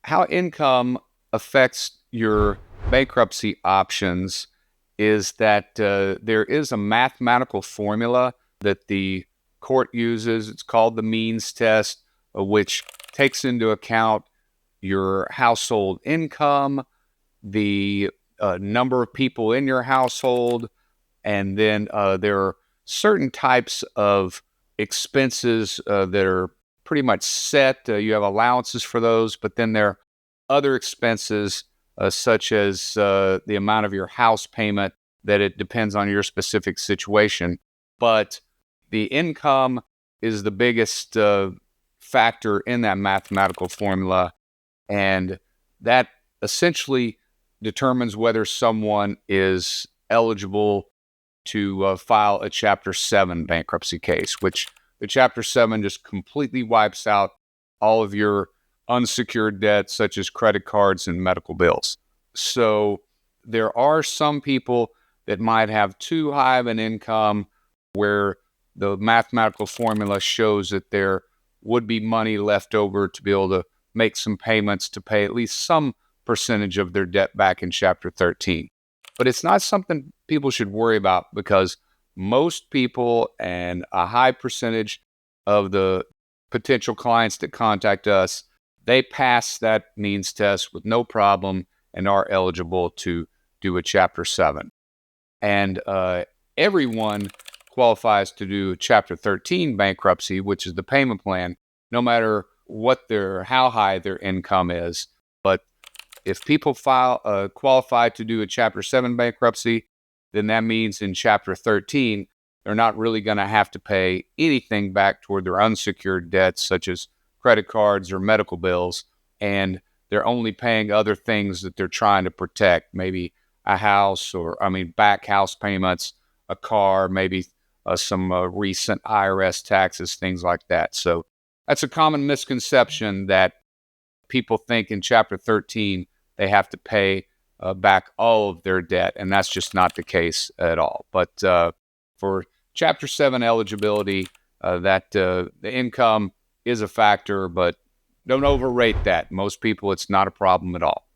how income affects your bankruptcy options is that there is a mathematical formula that the court uses. It's called the means test, which takes into account your household income, the number of people in your household, and then there are certain types of expenses that are pretty much set. You have allowances for those, but then there are other expenses such as the amount of your house payment that it depends on your specific situation. But the income is the biggest factor in that mathematical formula, and that essentially determines whether someone is eligible to file a Chapter 7 bankruptcy case, which the Chapter 7 just completely wipes out all of your unsecured debt, such as credit cards and medical bills. So there are some people that might have too high of an income where the mathematical formula shows that there would be money left over to be able to make some payments to pay at least some percentage of their debt back in Chapter 13. But it's not something people should worry about, because most people and a high percentage of the potential clients that contact us, they pass that means test with no problem and are eligible to do a Chapter 7. And everyone qualifies to do Chapter 13 bankruptcy, which is the payment plan, no matter how high their income is. But if people qualify to do a Chapter 7 bankruptcy, then that means in Chapter 13, they're not really going to have to pay anything back toward their unsecured debts, such as credit cards or medical bills, and they're only paying other things that they're trying to protect, maybe a house back house payments, a car, maybe some recent IRS taxes, things like that. So that's a common misconception, that people think in Chapter 13 they have to pay back all of their debt, and that's just not the case at all. But for Chapter 7 eligibility, the income is a factor, but don't overrate that. Most people, it's not a problem at all.